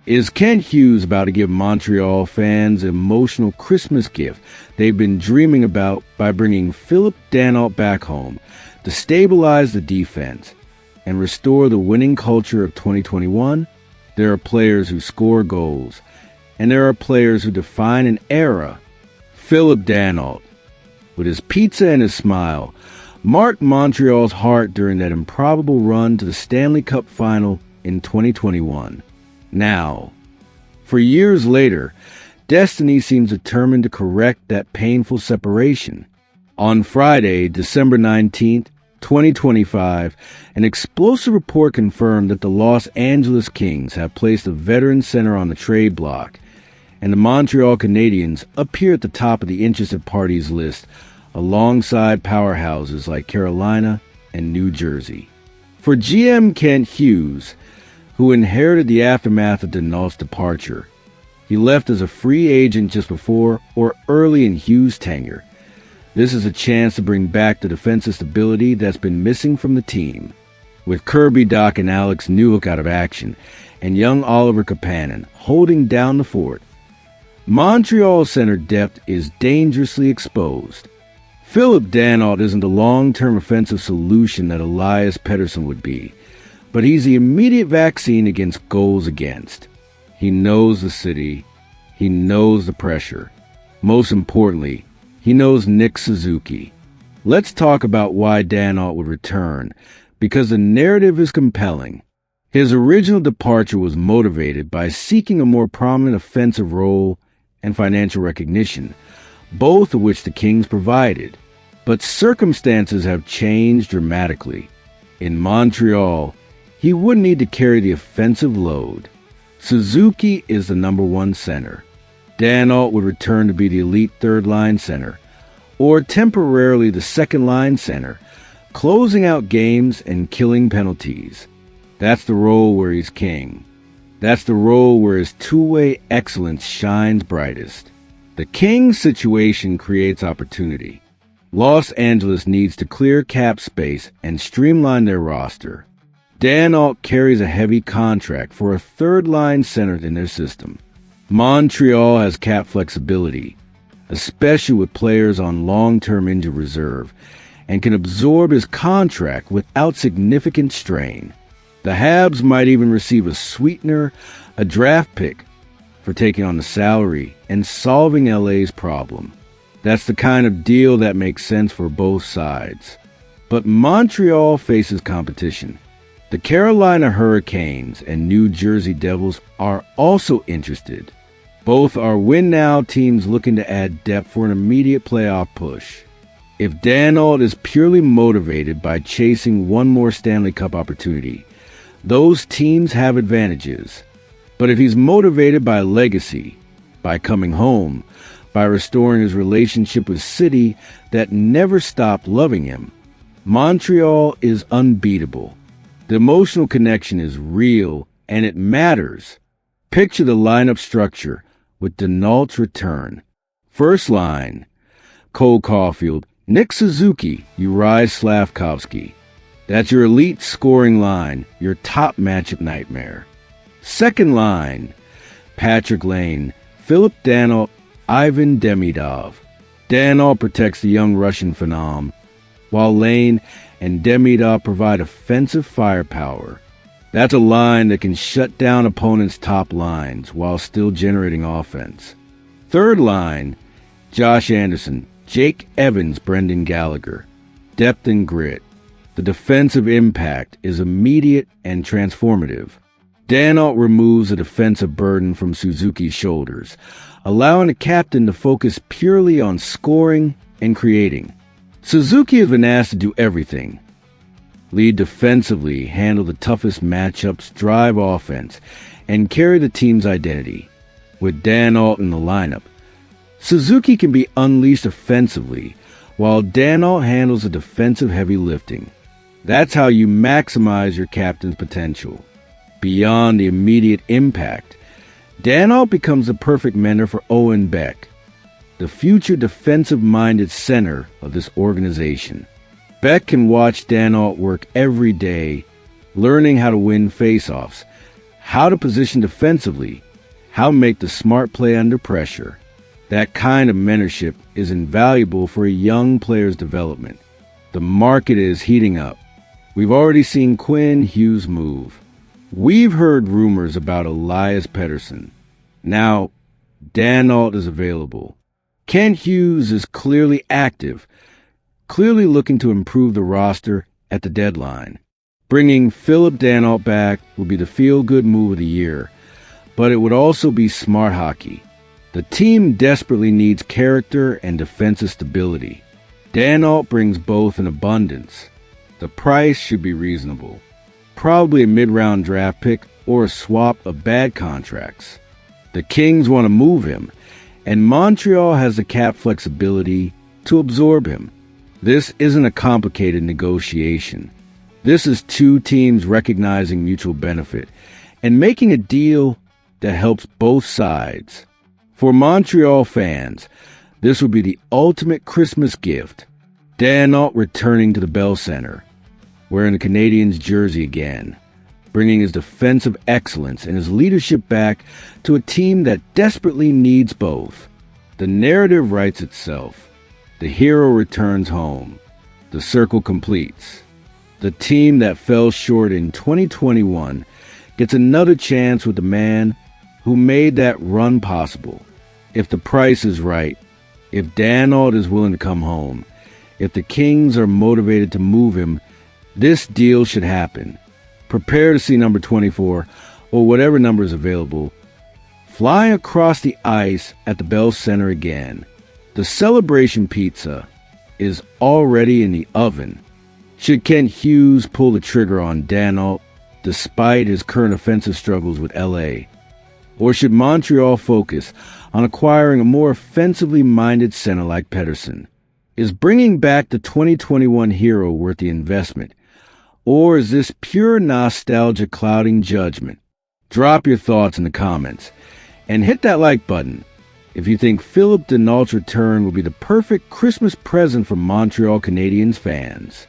Is Kent Hughes about to give Montreal fans an emotional Christmas gift they've been dreaming about by bringing Phillip Danault back home to stabilize the defense and restore the winning culture of 2021? There are players who score goals, and there are players who define an era. Phillip Danault, with his pizza and his smile, marked Montreal's heart during that improbable run to the Stanley Cup final in 2021. Now, for years later, destiny seems determined to correct that painful separation. On Friday, December 19th, 2025, an explosive report confirmed that the Los Angeles Kings have placed a veteran center on the trade block, and the Montreal Canadiens appear at the top of the interested parties list alongside powerhouses like Carolina and New Jersey. For GM Kent Hughes, who inherited the aftermath of Danault's departure, he left as a free agent just before or early in Hughes' tenure. This is a chance to bring back the defensive stability that's been missing from the team. With Kirby Dach and Alex Newhook out of action, and young Oliver Kapanen holding down the fort, Montreal's center depth is dangerously exposed. Phillip Danault isn't the long-term offensive solution that Elias Pettersson would be, but he's the immediate vaccine against goals against. He knows the city. He knows the pressure. Most importantly, he knows Nick Suzuki. Let's talk about why Danault would return, because the narrative is compelling. His original departure was motivated by seeking a more prominent offensive role and financial recognition, both of which the Kings provided. But circumstances have changed dramatically. In Montreal, he wouldn't need to carry the offensive load. Suzuki is the number one center. Danault would return to be the elite third-line center, or temporarily the second-line center, closing out games and killing penalties. That's the role where he's king. That's the role where his two-way excellence shines brightest. The Kings situation creates opportunity. Los Angeles needs to clear cap space and streamline their roster. Danault carries a heavy contract for a third-line center in their system. Montreal has cap flexibility, especially with players on long-term injured reserve, and can absorb his contract without significant strain. The Habs might even receive a sweetener, a draft pick, for taking on the salary and solving LA's problem. That's the kind of deal that makes sense for both sides. But Montreal faces competition. The Carolina Hurricanes and New Jersey Devils are also interested. Both are win-now teams looking to add depth for an immediate playoff push. If Danault is purely motivated by chasing one more Stanley Cup opportunity, those teams have advantages. But if he's motivated by legacy, by coming home, by restoring his relationship with City that never stopped loving him, Montreal is unbeatable. The emotional connection is real, and it matters. Picture the lineup structure with Danault's return. First line, Cole Caulfield, Nick Suzuki, Uri Slafkovsky. That's your elite scoring line, your top matchup nightmare. Second line, Patrick Lane, Phillip Danault, Ivan Demidov. Danault protects the young Russian phenom, while Lane and Demidov provide offensive firepower. That's a line that can shut down opponents' top lines while still generating offense. Third line, Josh Anderson, Jake Evans, Brendan Gallagher. Depth and grit. The defensive impact is immediate and transformative. Danault removes the defensive burden from Suzuki's shoulders, allowing the captain to focus purely on scoring and creating. Suzuki has been asked to do everything. Lead defensively, handle the toughest matchups, drive offense, and carry the team's identity. With Danault in the lineup, Suzuki can be unleashed offensively, while Danault handles the defensive heavy lifting. That's how you maximize your captain's potential. Beyond the immediate impact, Danault becomes the perfect mentor for Owen Beck, the future defensive-minded center of this organization. Beck can watch Danault work every day, learning how to win faceoffs, how to position defensively, how to make the smart play under pressure. That kind of mentorship is invaluable for a young player's development. The market is heating up. We've already seen Quinn Hughes move. We've heard rumors about Elias Pettersson. Now, Danault is available. Kent Hughes is clearly active, clearly looking to improve the roster at the deadline. Bringing Phillip Danault back would be the feel-good move of the year, but it would also be smart hockey. The team desperately needs character and defensive stability. Danault brings both in abundance. The price should be reasonable. Probably a mid-round draft pick or a swap of bad contracts. The Kings want to move him, and Montreal has the cap flexibility to absorb him. This isn't a complicated negotiation. This is two teams recognizing mutual benefit and making a deal that helps both sides. For Montreal fans, this would be the ultimate Christmas gift. Danault returning to the Bell Center, wearing the Canadiens jersey again, bringing his defensive excellence and his leadership back to a team that desperately needs both. The narrative writes itself. The hero returns home. The circle completes. The team that fell short in 2021 gets another chance with the man who made that run possible. If the price is right, if Danault is willing to come home, if the Kings are motivated to move him, this deal should happen. Prepare to see number 24, or whatever number is available, fly across the ice at the Bell Center again. The celebration pizza is already in the oven. Should Kent Hughes pull the trigger on Danault, despite his current offensive struggles with LA? Or should Montreal focus on acquiring a more offensively minded center like Pettersson? Is bringing back the 2021 hero worth the investment? Or is this pure nostalgia clouding judgment? Drop your thoughts in the comments and hit that like button if you think Phillip Danault's return will be the perfect Christmas present for Montreal Canadiens fans.